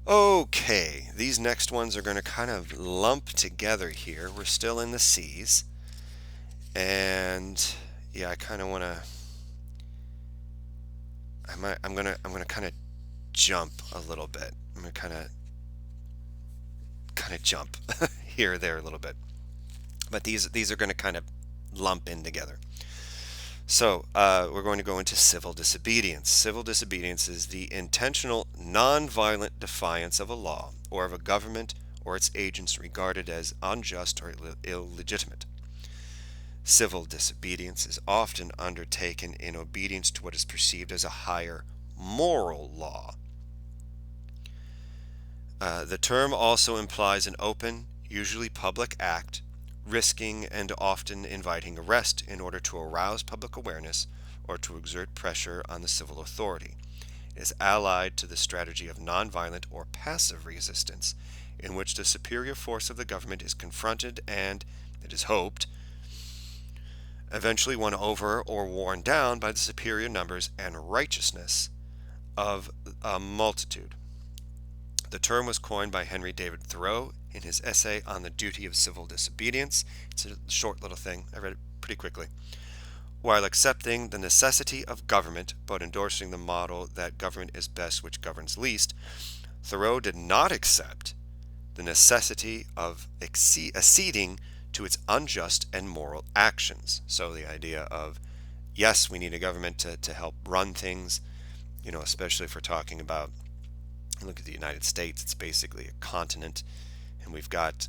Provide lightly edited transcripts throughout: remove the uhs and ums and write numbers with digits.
Okay, these next ones are going to kind of lump together here. We're still in the C's, and yeah, I kind of want to. I'm gonna kind of jump a little bit. I'm gonna kind of jump here or there a little bit, but these are going to kind of lump in together. So we're going to go into civil disobedience. Civil disobedience is the intentional, non-violent defiance of a law or of a government or its agents regarded as unjust or illegitimate. Civil disobedience is often undertaken in obedience to what is perceived as a higher moral law. The term also implies an open, usually public act, risking and often inviting arrest in order to arouse public awareness or to exert pressure on the civil authority. It is allied to the strategy of nonviolent or passive resistance, in which the superior force of the government is confronted and, it is hoped, eventually won over or worn down by the superior numbers and righteousness of a multitude. The term was coined by Henry David Thoreau in his essay on the duty of civil disobedience. It's a short little thing. I read it pretty quickly. While accepting the necessity of government, but endorsing the motto that government is best which governs least, Thoreau did not accept the necessity of acceding to its unjust and moral actions. So the idea of, yes, we need a government to help run things, especially if we're talking about, look at the United States, it's basically a continent, and we've got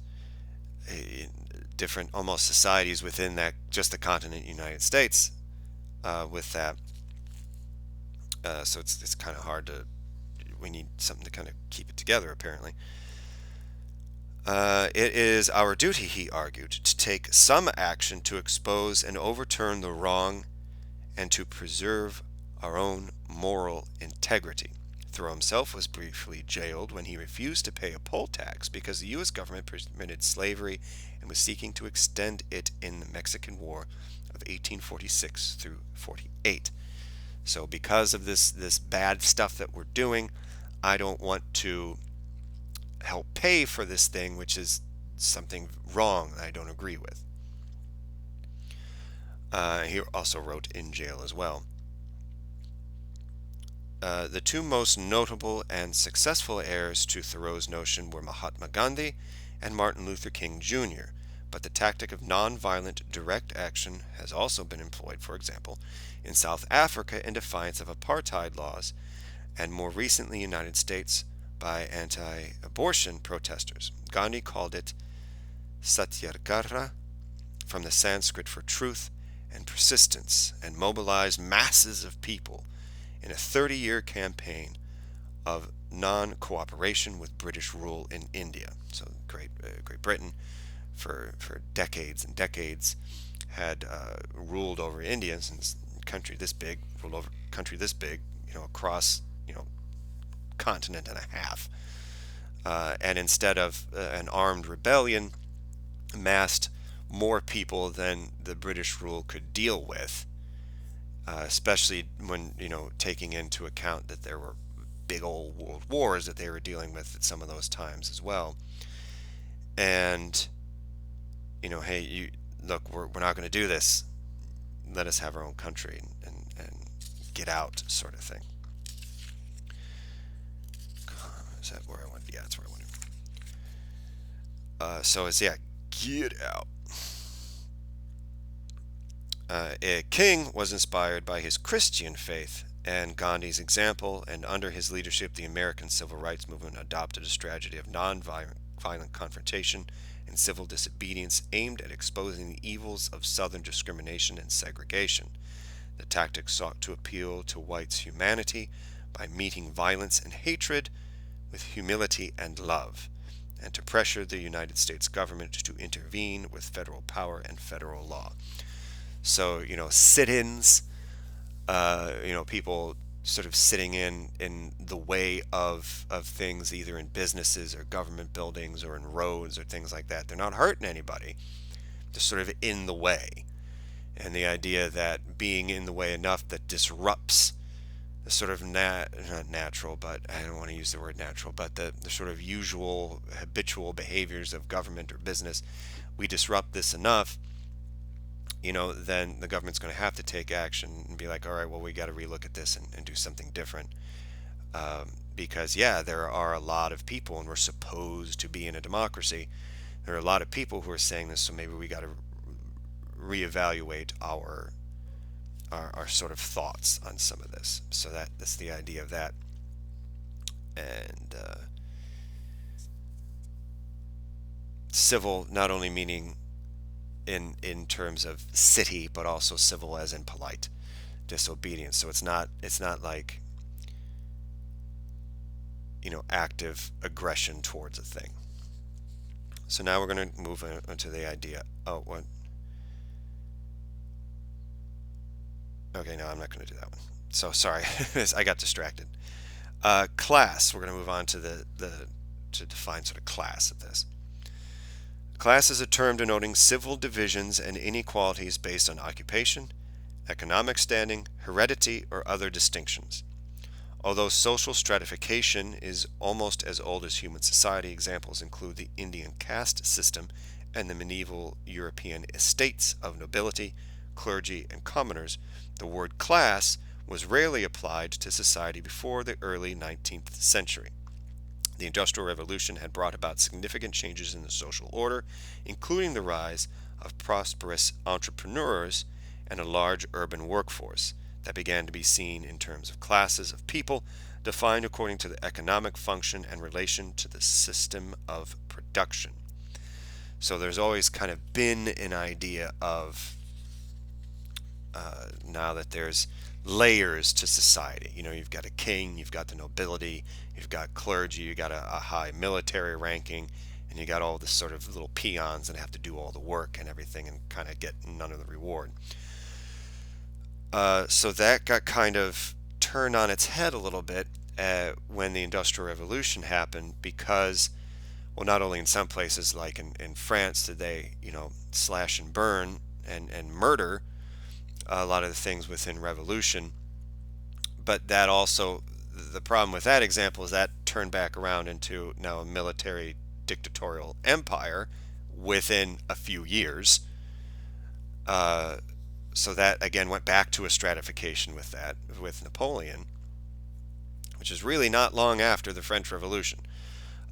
different almost societies within that, just the continent United States, with that. So it's kind of hard to, we need something to kind of keep it together, apparently. It is our duty, he argued, to take some action to expose and overturn the wrong and to preserve our own moral integrity. Thoreau himself was briefly jailed when he refused to pay a poll tax because the U.S. government permitted slavery and was seeking to extend it in the Mexican War of 1846 through 48. So because of this bad stuff that we're doing, I don't want to help pay for this thing, which is something wrong that I don't agree with. He also wrote in jail as well. The two most notable and successful heirs to Thoreau's notion were Mahatma Gandhi and Martin Luther King Jr., but the tactic of nonviolent direct action has also been employed, for example, in South Africa in defiance of apartheid laws, and more recently in the United States by anti-abortion protesters. Gandhi called it satyagraha, from the Sanskrit for truth and persistence, and mobilized masses of people in a 30-year campaign of non-cooperation with British rule in India. So Great Britain, for decades and decades, had ruled over India, since country this big, ruled over country this big, across, continent and a half. And instead of an armed rebellion, amassed more people than the British rule could deal with. Especially when, taking into account that there were big old world wars that they were dealing with at some of those times as well. And, hey, look, we're not going to do this. Let us have our own country and get out, sort of thing. Is that where I went? Yeah, that's where I went. So it's, get out. King was inspired by his Christian faith and Gandhi's example, and under his leadership the American civil rights movement adopted a strategy of non-violent confrontation and civil disobedience aimed at exposing the evils of Southern discrimination and segregation. The tactic sought to appeal to whites' humanity by meeting violence and hatred with humility and love, and to pressure the United States government to intervene with federal power and federal law. So, sit-ins, people sort of sitting in the way of things, either in businesses or government buildings or in roads or things like that. They're not hurting anybody, just sort of in the way. And the idea that being in the way enough that disrupts the sort of not natural, but I don't want to use the word natural, but the sort of usual habitual behaviors of government or business, we disrupt this enough, then the government's going to have to take action and be like, all right, well, we got to relook at this and do something different. Because, yeah, there are a lot of people, and we're supposed to be in a democracy. There are a lot of people who are saying this, so maybe we got to reevaluate our sort of thoughts on some of this. So that's the idea of that. And civil, not only meaning in terms of city, but also civil as in polite disobedience. So it's not like active aggression towards a thing. So now we're going to move into the idea. Oh, what? Okay, no, I'm not going to do that one. So sorry, I got distracted. Class. We're going to move on to to define sort of class of this. Class is a term denoting civil divisions and inequalities based on occupation, economic standing, heredity, or other distinctions. Although social stratification is almost as old as human society, examples include the Indian caste system and the medieval European estates of nobility, clergy, and commoners. The word class was rarely applied to society before the early 19th century. The Industrial Revolution had brought about significant changes in the social order, including the rise of prosperous entrepreneurs and a large urban workforce that began to be seen in terms of classes of people defined according to the economic function and relation to the system of production. So there's always kind of been an idea of now that there's layers to society. You've got a king, you've got the nobility, you've got clergy, you've got a high military ranking, and you got all this sort of little peons that have to do all the work and everything and kind of get none of the reward. So that got kind of turned on its head a little bit when the Industrial Revolution happened because, well, not only in some places like in France did they, slash and burn and murder a lot of the things within revolution, but that also, the problem with that example is that turned back around into now a military dictatorial empire within a few years. So that again went back to a stratification with Napoleon, which is really not long after the French Revolution.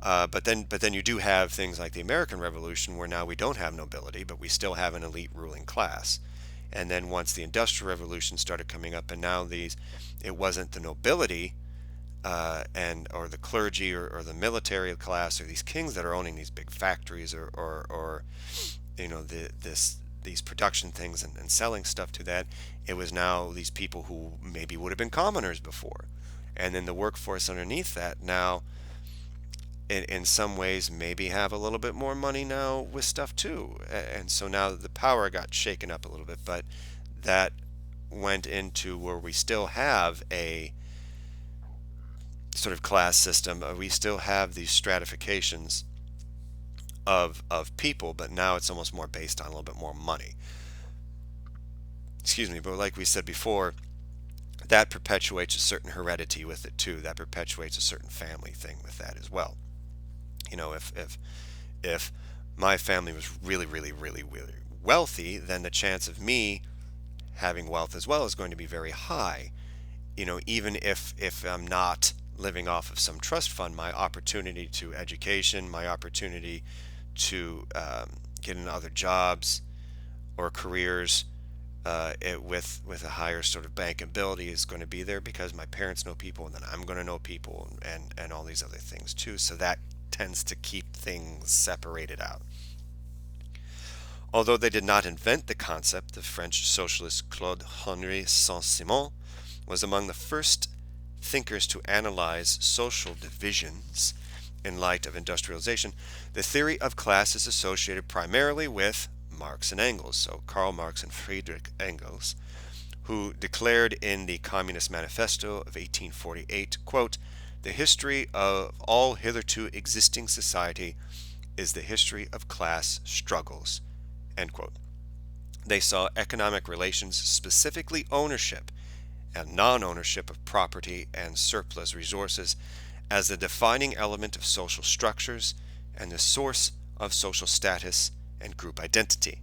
But then you do have things like the American Revolution, where now we don't have nobility, but we still have an elite ruling class. And then once the Industrial Revolution started coming up, and now it wasn't the nobility or the clergy or the military class or these kings that are owning these big factories or these production things and selling stuff to that. It was now these people who maybe would have been commoners before, and then the workforce underneath that now in some ways maybe have a little bit more money now with stuff too. And so now the power got shaken up a little bit, but that went into where we still have a sort of class system. We still have these stratifications of people, but now it's almost more based on a little bit more money. Excuse me, but like we said before, that perpetuates a certain heredity with it too. That perpetuates a certain family thing with that as well. If my family was really, really, really, really wealthy, then the chance of me having wealth as well is going to be very high. Even if I'm not living off of some trust fund, my opportunity to education, my opportunity to get into other jobs or careers with a higher sort of bankability is going to be there because my parents know people, and then I'm going to know people, and all these other things too. So that tends to keep things separated out. Although they did not invent the concept, the French socialist Claude-Henri Saint-Simon was among the first thinkers to analyze social divisions in light of industrialization. The theory of class is associated primarily with Marx and Engels, so Karl Marx and Friedrich Engels, who declared in the Communist Manifesto of 1848, quote, "The history of all hitherto existing society is the history of class struggles," end quote. They saw economic relations, specifically ownership, and non-ownership of property and surplus resources as the defining element of social structures and the source of social status and group identity.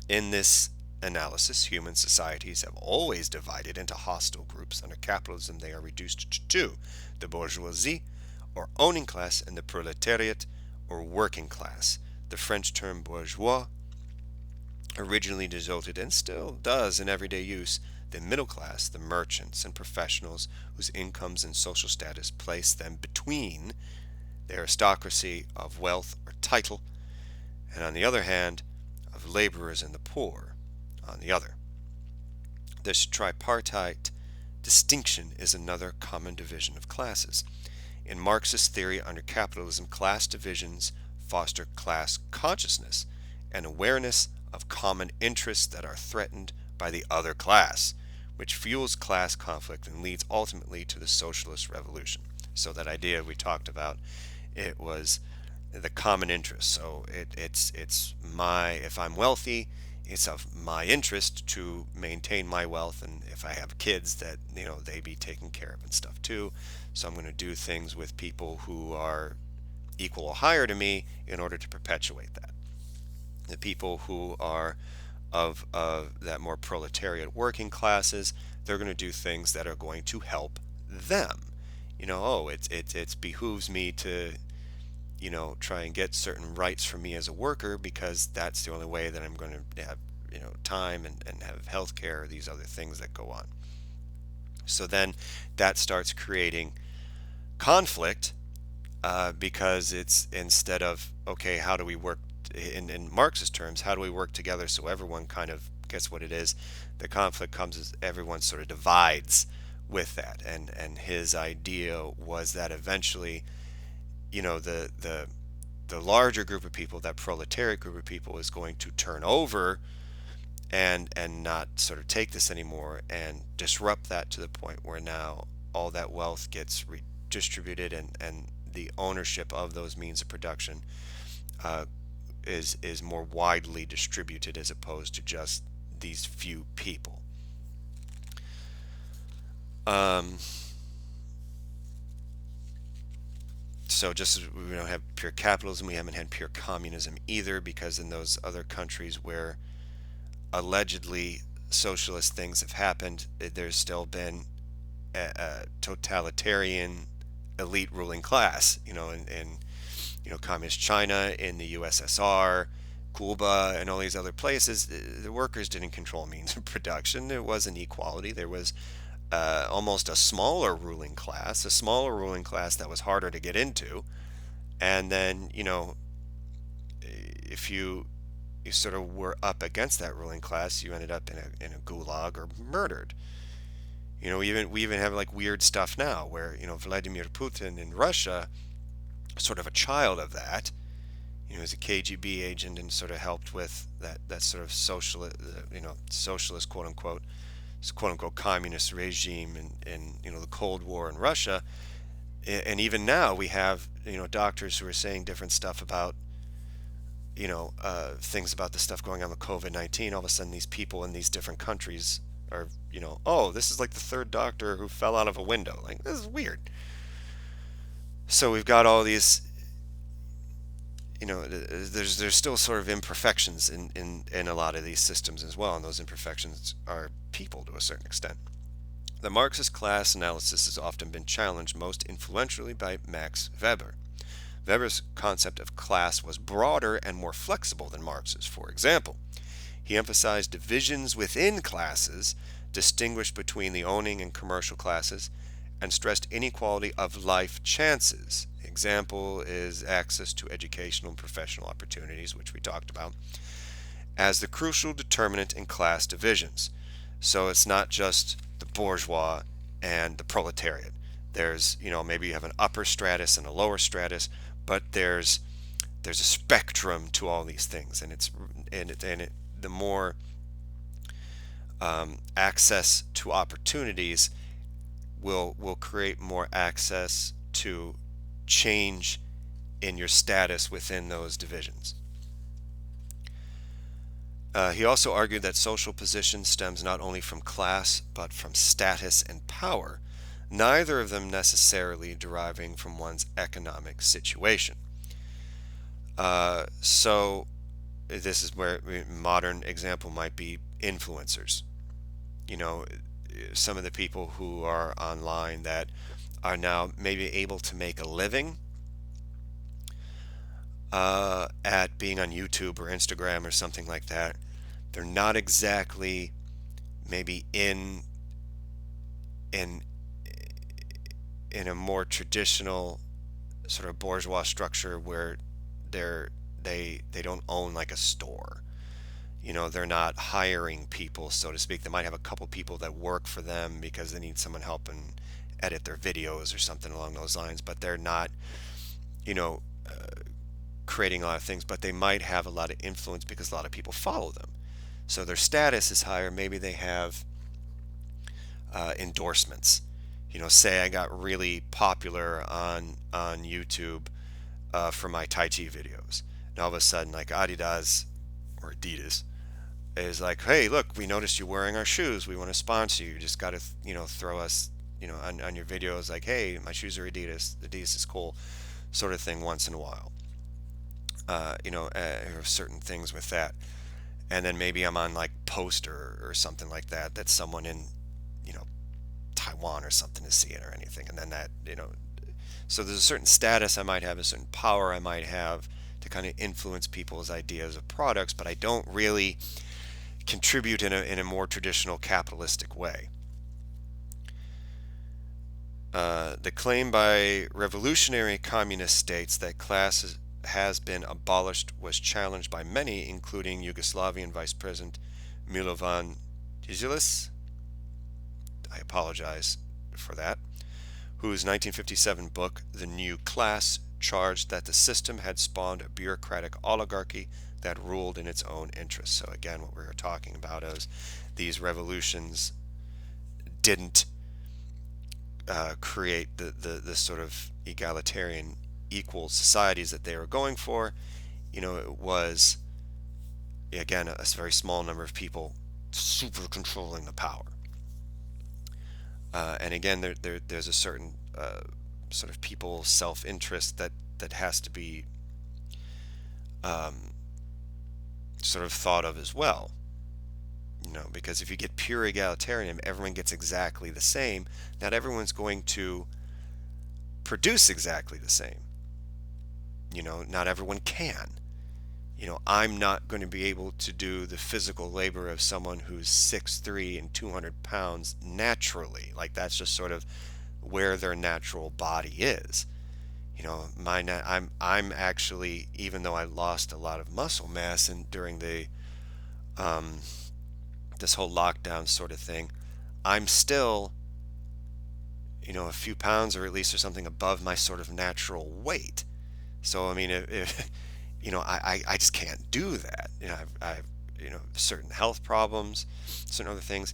In this analysis, human societies have always divided into hostile groups. Under capitalism, they are reduced to two: the bourgeoisie, or owning class, and the proletariat, or working class. The French term bourgeois originally denoted, and still does in everyday use, the middle class, the merchants and professionals whose incomes and social status place them between the aristocracy of wealth or title, and on the other hand, of laborers and the poor on the other. This tripartite distinction is another common division of classes. In Marxist theory under capitalism, class divisions foster class consciousness and awareness of common interests that are threatened by the other class, which fuels class conflict and leads ultimately to the socialist revolution. So that idea we talked about, it was the common interest. So it's my, if I'm wealthy, it's of my interest to maintain my wealth, and if I have kids, that they be taken care of and stuff too. So I'm going to do things with people who are equal or higher to me in order to perpetuate that. The people who are of that more proletariat working classes, they're going to do things that are going to help them. It behooves me to try and get certain rights for me as a worker, because that's the only way that I'm going to have time and have health care, or these other things that go on. So then that starts creating conflict, because it's, instead of, okay, how do we work in Marxist terms, how do we work together so everyone kind of gets what it is, the conflict comes as everyone sort of divides with that. And his idea was that eventually, the larger group of people, that proletariat group of people, is going to turn over and not sort of take this anymore, and disrupt that to the point where now all that wealth gets redistributed, and the ownership of those means of production is more widely distributed, as opposed to just these few people. So just as we don't have pure capitalism, we haven't had pure communism either, because in those other countries where allegedly socialist things have happened, there's still been a totalitarian elite ruling class. In communist China, in the USSR, Cuba, and all these other places, the workers didn't control means of production. There was inequality. There was almost a smaller ruling class that was harder to get into. And then, if you sort of were up against that ruling class, you ended up in a gulag or murdered. We even have like weird stuff now where, Vladimir Putin in Russia, sort of a child of that, he's a KGB agent and sort of helped with that sort of socialist quote unquote communist regime in the Cold War in Russia. And even now we have doctors who are saying different stuff about things about the stuff going on with COVID-19. All of a sudden these people in these different countries are oh, this is like the third doctor who fell out of a window. Like, this is weird. So we've got all these, there's still sort of imperfections in a lot of these systems as well, and those imperfections are people to a certain extent. The Marxist class analysis has often been challenged, most influentially by Max Weber. Weber's concept of class was broader and more flexible than Marx's. For example, he emphasized divisions within classes, distinguished between the owning and commercial classes, and stressed inequality of life chances. Example is access to educational and professional opportunities, which we talked about, as the crucial determinant in class divisions. So it's not just the bourgeois and the proletariat. There's, maybe you have an upper stratus and a lower stratus, but there's a spectrum to all these things, and the more access to opportunities will create more access to change in your status within those divisions. He also argued that social position stems not only from class, but from status and power, neither of them necessarily deriving from one's economic situation. So, this is where a modern example might be influencers. You know, some of the people who are online that are now maybe able to make a living at being on YouTube or Instagram or something like that. They're not exactly maybe in in a more traditional sort of bourgeois structure where they don't own like a store. You know, they're not hiring people, so to speak. They might have a couple people that work for them because they need someone helping edit their videos or something along those lines, but they're not, you know, creating a lot of things, but they might have a lot of influence because a lot of people follow them. So their status is higher. Maybe they have endorsements. You know, say I got really popular on YouTube for my Tai Chi videos. And all of a sudden, like Adidas or Adidas is like, hey, look, we noticed you wearing our shoes. We want to sponsor you. You just got to, throw us, on your videos like, hey, my shoes are Adidas. Adidas is cool, sort of thing once in a while. Or certain things with that. And then maybe I'm on like Poster or something like that. That someone in, you know, Taiwan or something is seeing or anything. And then that, so there's a certain status I might have, a certain power I might have to kind of influence people's ideas of products, but I don't really contribute in a more traditional capitalistic way. The claim by revolutionary communist states that class has been abolished was challenged by many, including Yugoslavian Vice President Milovan Djindjic. I apologize for that. Whose 1957 book, The New Class, charged that the system had spawned a bureaucratic oligarchy that ruled in its own interests. So again, what we were talking about is these revolutions didn't create the sort of egalitarian, equal societies that they were going for. It was, again, a very small number of people super controlling the power. And again, there's a certain sort of people self-interest that has to be sort of thought of as well. Because if you get pure egalitarian, everyone gets exactly the same. Not everyone's going to produce exactly the same. Not everyone can. I'm not going to be able to do the physical labor of someone who's 6'3" and 200 pounds naturally. Like, that's just sort of where their natural body is. I'm actually, even though I lost a lot of muscle mass and during the this whole lockdown sort of thing, I'm still, a few pounds or at least or something above my sort of natural weight. So I mean, if I just can't do that. I've certain health problems, certain other things.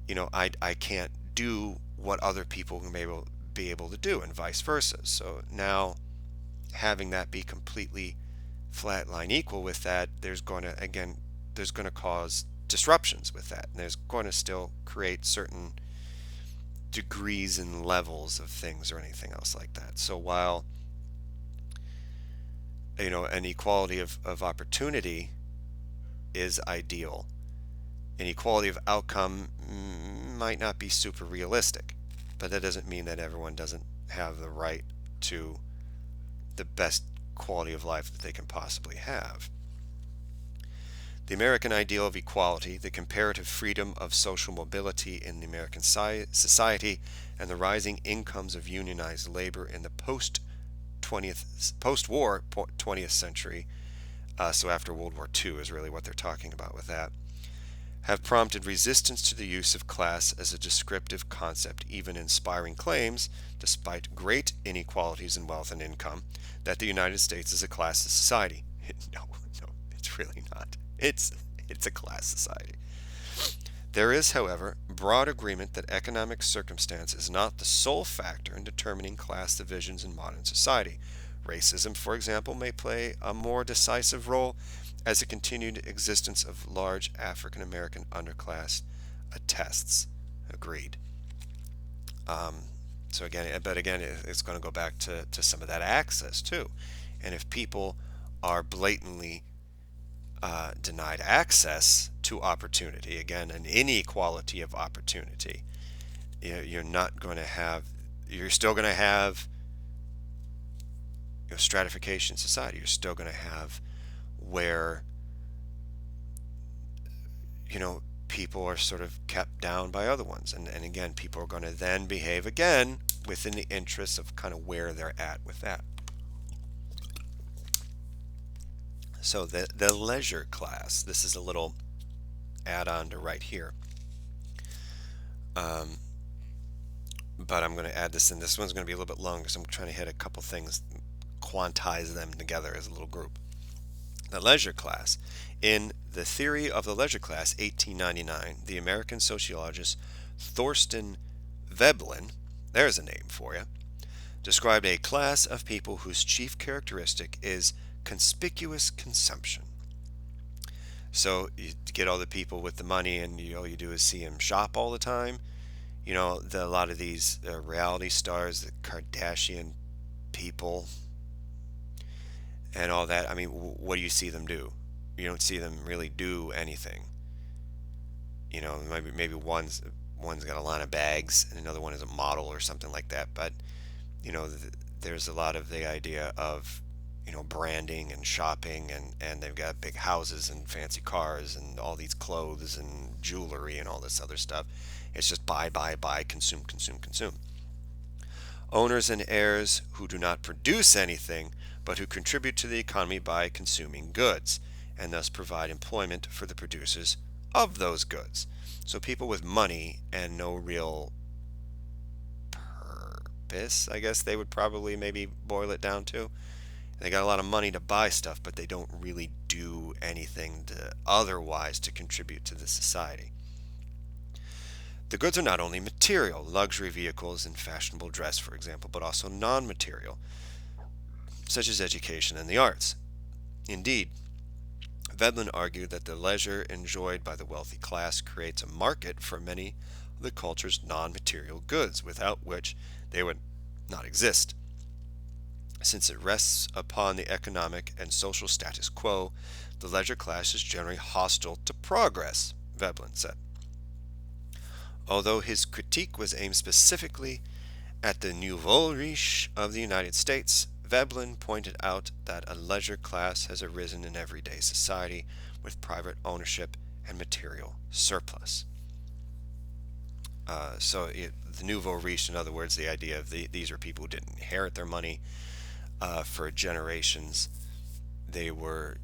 I can't do what other people may be able to do, and vice versa. So now, having that be completely flatline equal with that, there's going to cause disruptions with that, and there's going to still create certain degrees and levels of things or anything else like that. So while an equality of opportunity is ideal, an equality of outcome might not be super realistic, but that doesn't mean that everyone doesn't have the right to the best quality of life that they can possibly have. The American ideal of equality, the comparative freedom of social mobility in the American society, and the rising incomes of unionized labor in the post-war 20th century, so after World War II is really what they're talking about with that, have prompted resistance to the use of class as a descriptive concept, even inspiring claims, despite great inequalities in wealth and income, that the United States is a class society. No, it's really not. It's a class society. There is, however, broad agreement that economic circumstance is not the sole factor in determining class divisions in modern society. Racism, for example, may play a more decisive role, as the continued existence of large African American underclass attests. Agreed. Um, so again, but again, it's going to go back to some of that access too. And if people are blatantly denied access to opportunity, again, an inequality of opportunity, you're not going to have, you're still going to have stratification in society. You're still going to have where people are sort of kept down by other ones, and again, people are going to then behave again within the interests of kind of where they're at with that. So the leisure class, this is a little add-on to right here, but I'm going to add this in. This one's going to be a little bit long because I'm trying to hit a couple things, quantize them together as a little group. The leisure class. In The Theory of the Leisure Class, 1899, the American sociologist Thorstein Veblen, there's a name for you, described a class of people whose chief characteristic is conspicuous consumption. So you get all the people with the money, and all you do is see them shop all the time. A lot of these reality stars, the Kardashian people, and all that. I mean, what do you see them do? You don't see them really do anything. Maybe one's got a line of bags, and another one is a model or something like that. But there's a lot of the idea of branding and shopping, and they've got big houses and fancy cars and all these clothes and jewelry and all this other stuff. It's just buy, consume, consume, consume. Owners and heirs who do not produce anything, but who contribute to the economy by consuming goods, and thus provide employment for the producers of those goods. So people with money and no real purpose, I guess they would probably maybe boil it down to. They got a lot of money to buy stuff, but they don't really do anything otherwise to contribute to the society. The goods are not only material, luxury vehicles and fashionable dress, for example, but also non-material, such as education and the arts. Indeed, Veblen argued that the leisure enjoyed by the wealthy class creates a market for many of the culture's non-material goods, without which they would not exist. Since it rests upon the economic and social status quo, the leisure class is generally hostile to progress, Veblen said. Although his critique was aimed specifically at the nouveau riche of the United States, Veblen pointed out that a leisure class has arisen in everyday society with private ownership and material surplus. The nouveau riche, in other words, the idea of these are people who didn't inherit their money for generations. They were,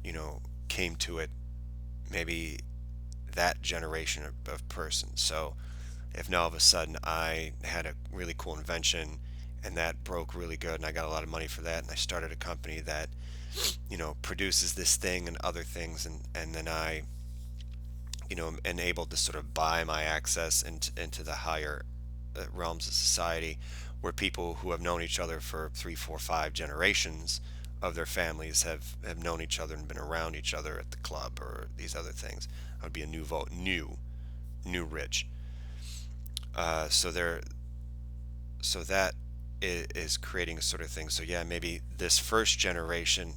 came to it maybe that generation of persons. So if now all of a sudden I had a really cool invention and that broke really good and I got a lot of money for that, and I started a company that produces this thing and other things, and then I am able to sort of buy my access into the higher realms of society, where people who have known each other for 3, 4, 5 generations of their families have known each other and been around each other at the club or these other things. That would be a new rich. So that is creating a sort of thing. So yeah, maybe this first generation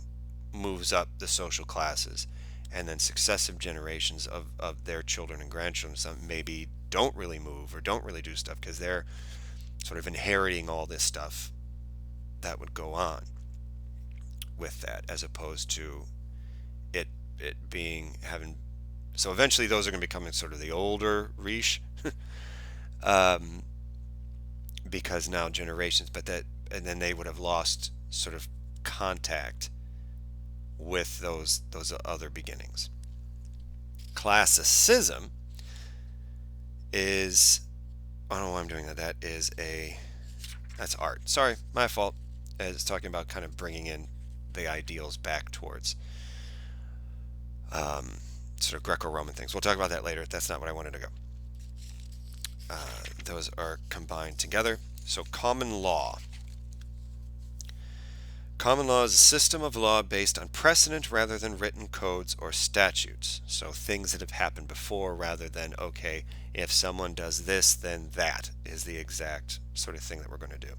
moves up the social classes, and then successive generations of their children and grandchildren, some maybe don't really move or don't really do stuff because they're sort of inheriting all this stuff that would go on with that, as opposed to it being having. So eventually those are going to become sort of the older riche, because now generations, and then they would have lost sort of contact with those other beginnings. Classicism is, I don't know why I'm doing that. That's art. Sorry, my fault. It's talking about kind of bringing in the ideals back towards sort of Greco-Roman things. We'll talk about that later. That's not what I wanted to go. Those are combined together. So common law. Common law is a system of law based on precedent rather than written codes or statutes. So things that have happened before rather than, okay, if someone does this, then that is the exact sort of thing that we're going to do.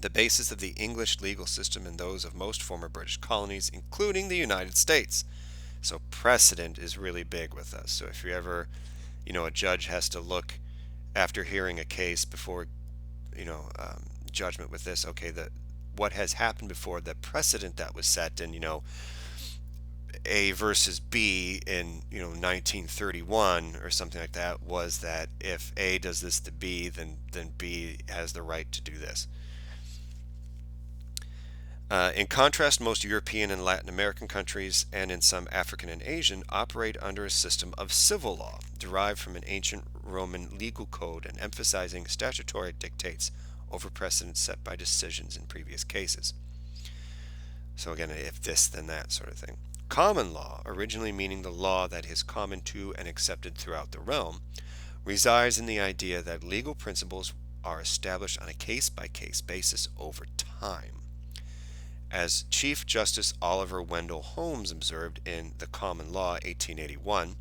The basis of the English legal system and those of most former British colonies, including the United States. So precedent is really big with us. So if you ever, a judge has to look after hearing a case before, judgment with this, okay, what has happened before, the precedent that was set in, A versus B in, 1931 or something like that was that if A does this to B, then B has the right to do this. In contrast, most European and Latin American countries, and in some African and Asian, operate under a system of civil law, derived from an ancient Roman legal code and emphasizing statutory dictates over precedents set by decisions in previous cases. So again, if this, then that sort of thing. Common law, originally meaning the law that is common to and accepted throughout the realm, resides in the idea that legal principles are established on a case-by-case basis over time. As Chief Justice Oliver Wendell Holmes observed in The Common Law, 1881,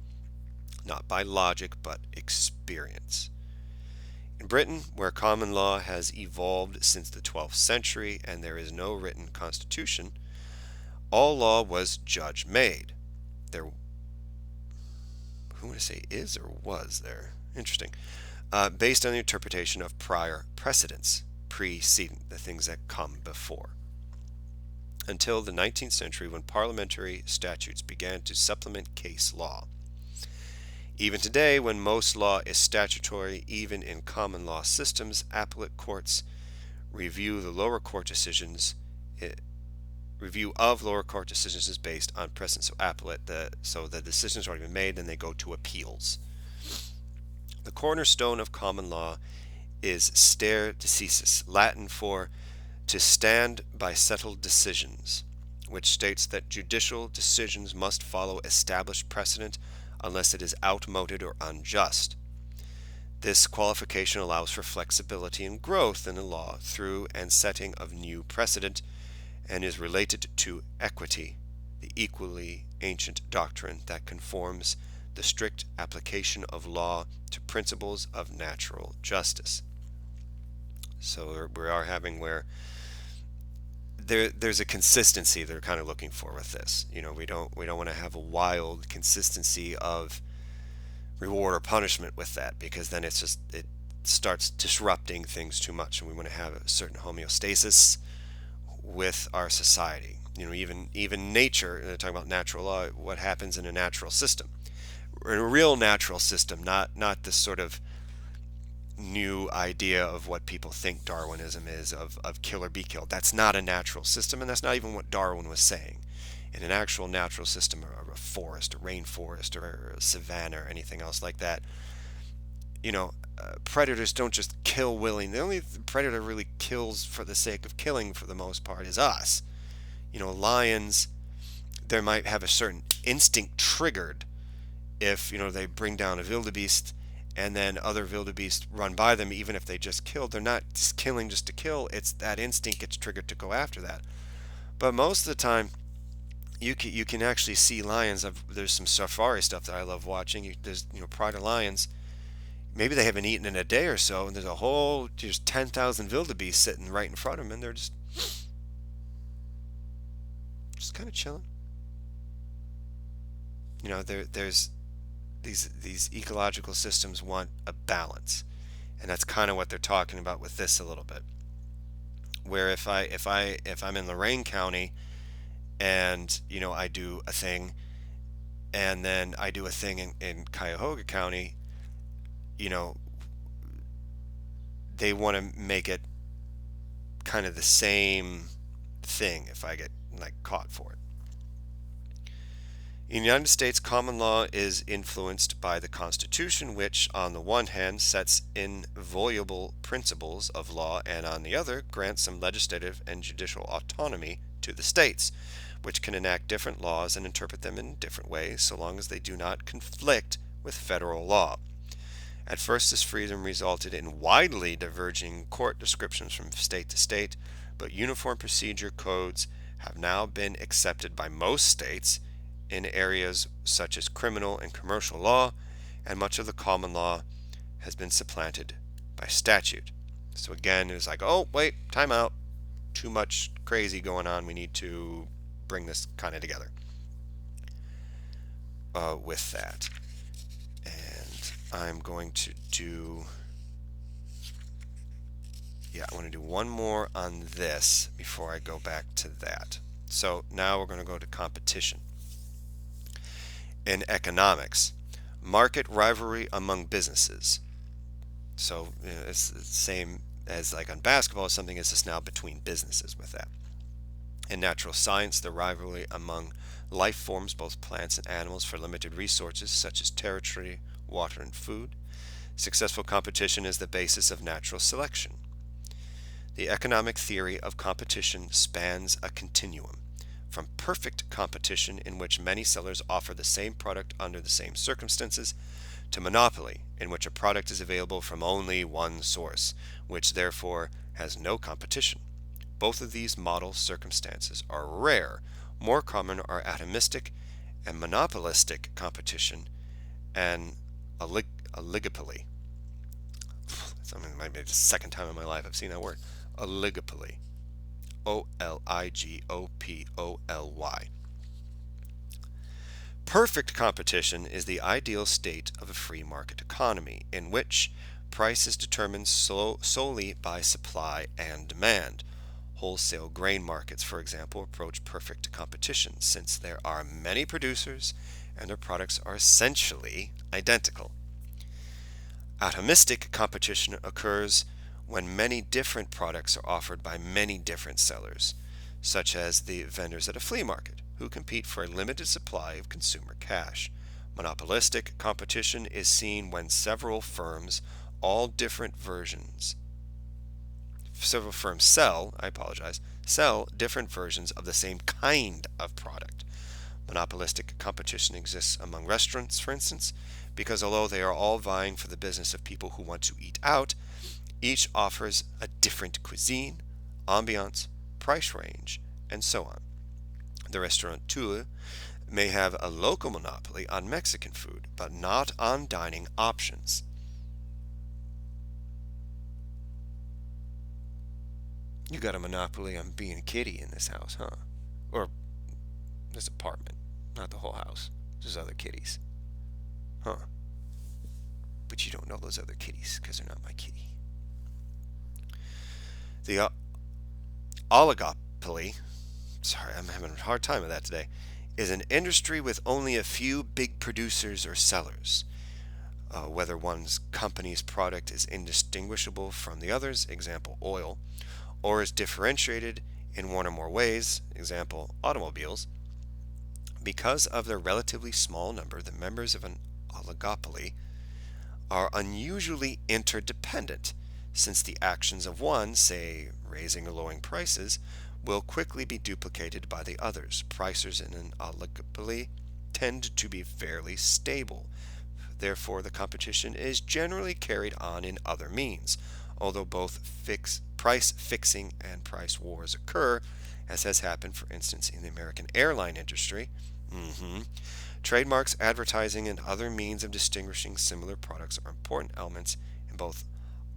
not by logic but experience. In Britain, where common law has evolved since the 12th century and there is no written constitution, all law was judge-made. There, who would I say is or was there? Interesting. Based on the interpretation of prior precedents, precedent, the things that come before. Until the 19th century when parliamentary statutes began to supplement case law. Even today, when most law is statutory, even in common law systems, appellate courts review the lower court decisions. Review of lower court decisions is based on precedent. So the decision's already been made, then they go to appeals. The cornerstone of common law is stare decisis, Latin for to stand by settled decisions, which states that judicial decisions must follow established precedent unless it is outmoded or unjust. This qualification allows for flexibility and growth in the law through and setting of new precedent and is related to equity, the equally ancient doctrine that conforms the strict application of law to principles of natural justice. So we are having where there's a consistency they're kind of looking for with this. We don't want to have a wild consistency of reward or punishment with that, because then it starts disrupting things too much, and we want to have a certain homeostasis with our society. Even nature, talking about natural law, what happens in a natural system, in a real natural system, not this sort of new idea of what people think Darwinism is, of kill or be killed. That's not a natural system, and that's not even what Darwin was saying. In an actual natural system, or a forest, a rainforest, or a savanna, or anything else like that, predators don't just kill willingly. The only predator really kills for the sake of killing, for the most part, is us. Lions, they might have a certain instinct triggered if, they bring down a wildebeest, and then other wildebeest run by them, even if they just killed. They're not just killing just to kill. It's that instinct gets triggered to go after that. But most of the time, you can actually see lions. There's some safari stuff that I love watching. There's pride of lions. Maybe they haven't eaten in a day or so, and there's 10,000 wildebeest sitting right in front of them, and they're just kind of chilling. There's these ecological systems want a balance, and that's kind of what they're talking about with this a little bit. Where if I'm in Lorain County, and I do a thing, and then I do a thing in Cuyahoga County, they want to make it kind of the same thing if I get caught for it. In the United States, common law is influenced by the Constitution, which, on the one hand, sets inviolable principles of law, and on the other, grants some legislative and judicial autonomy to the states, which can enact different laws and interpret them in different ways, so long as they do not conflict with federal law. At first, this freedom resulted in widely diverging court descriptions from state to state, but uniform procedure codes have now been accepted by most states in areas such as criminal and commercial law, and much of the common law has been supplanted by statute. So again, it's like, oh, wait, time out. Too much crazy going on. We need to bring this kind of together with that. And I'm going to do, I want to do one more on this before I go back to that. So now we're going to go to competition. In economics, market rivalry among businesses. So it's the same as like on basketball, something is just now between businesses with that. In natural science, the rivalry among life forms, both plants and animals, for limited resources such as territory, water, and food. Successful competition is the basis of natural selection. The economic theory of competition spans a continuum, from perfect competition in which many sellers offer the same product under the same circumstances, to monopoly, in which a product is available from only one source, which therefore has no competition. Both of these model circumstances are rare. More common are atomistic and monopolistic competition and oligopoly. I mean, it might be the second time in my life I've seen that word. Oligopoly. Oligopoly. Perfect competition is the ideal state of a free market economy in which price is determined solely by supply and demand. Wholesale grain markets, for example, approach perfect competition since there are many producers and their products are essentially identical. Atomistic competition occurs when many different products are offered by many different sellers, such as the vendors at a flea market, who compete for a limited supply of consumer cash. Monopolistic competition is seen when several firms sell different versions of the same kind of product. Monopolistic competition exists among restaurants, for instance, because although they are all vying for the business of people who want to eat out, each offers a different cuisine, ambiance, price range, and so on. The restaurateur may have a local monopoly on Mexican food, but not on dining options. You got a monopoly on being a kitty in this house, huh? Or this apartment, not the whole house. There's other kitties. Huh. But you don't know those other kitties because they're not my kitty. The oligopoly, sorry, I'm having a hard time with that today, is an industry with only a few big producers or sellers. Whether one's company's product is indistinguishable from the others, example oil, or is differentiated in one or more ways, example automobiles. Because of their relatively small number, the members of an oligopoly are unusually interdependent, since the actions of one, say raising or lowering prices, will quickly be duplicated by the others. Prices in an oligopoly tend to be fairly stable. Therefore, the competition is generally carried on in other means, although both price fixing and price wars occur, as has happened, for instance, in the American airline industry. Trademarks, advertising, and other means of distinguishing similar products are important elements in both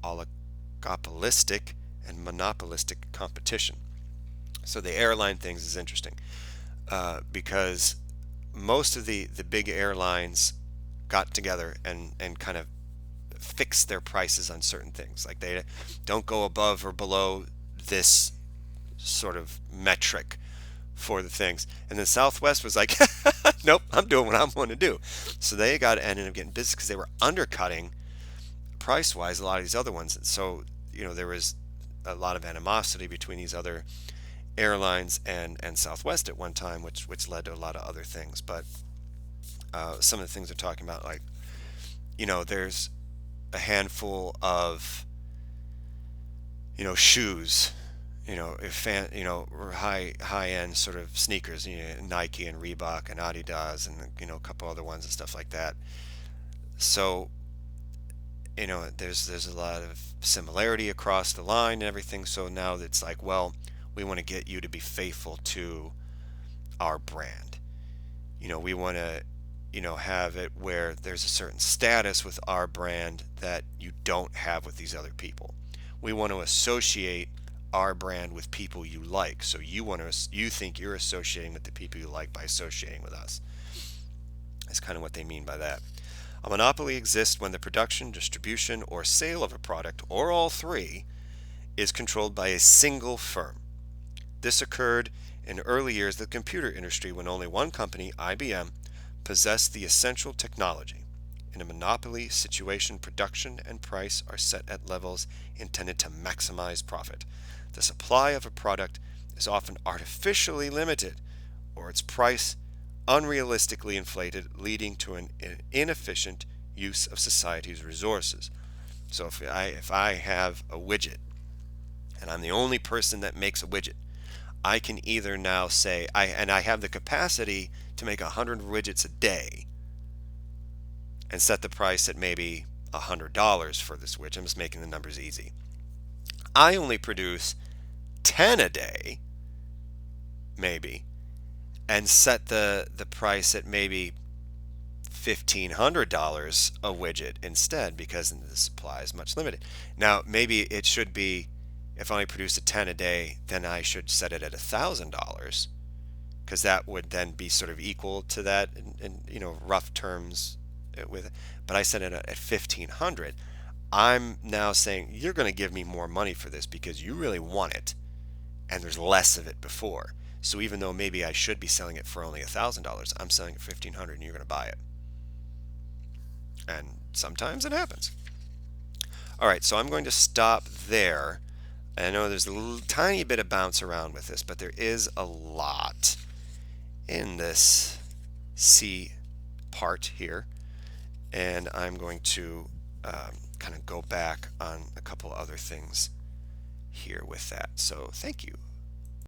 oligopolistic and monopolistic competition. So the airline things is interesting because most of the big airlines got together and kind of fixed their prices on certain things. Like they don't go above or below this sort of metric for the things. And then Southwest was like, nope, I'm doing what I'm going to do. So they ended up getting business because they were undercutting price-wise a lot of these other ones. So, there was a lot of animosity between these other airlines and Southwest at one time, which led to a lot of other things. But some of the things they're talking about, like, there's a handful of, shoes, high end sort of sneakers, Nike and Reebok and Adidas and, a couple other ones and stuff like that. So, there's a lot of similarity across the line and everything. So now it's like, well, We want to get you to be faithful to our brand. We want to, have it where there's a certain status with our brand that you don't have with these other people. We want to associate our brand with people you like. So you think you're associating with the people you like by associating with us. That's kind of what they mean by that. A monopoly exists when the production, distribution, or sale of a product, or all three, is controlled by a single firm. This occurred in early years of the computer industry when only one company, IBM, possessed the essential technology. In a monopoly situation, production and price are set at levels intended to maximize profit. The supply of a product is often artificially limited, or its price unrealistically inflated, leading to an inefficient use of society's resources. So if I have a widget and I'm the only person that makes a widget, I can either now say I have the capacity to make 100 widgets a day and set the price at maybe $100 for this widget. I'm just making the numbers easy. I only produce 10 a day, maybe, and set the price at maybe $1,500 a widget instead, because the supply is much limited. Now, maybe it should be, if I only produce a 10 a day, then I should set it at $1,000, because that would then be sort of equal to that in rough terms with it. But I set it at 1,500. I'm now saying you're going to give me more money for this because you really want it, and there's less of it before. So even though maybe I should be selling it for only $1,000, I'm selling it for $1,500, and you're going to buy it. And sometimes it happens. All right, so I'm going to stop there. I know there's a tiny bit of bounce around with this, but there is a lot in this C part here, and I'm going to kind of go back on a couple other things here with that. So thank you.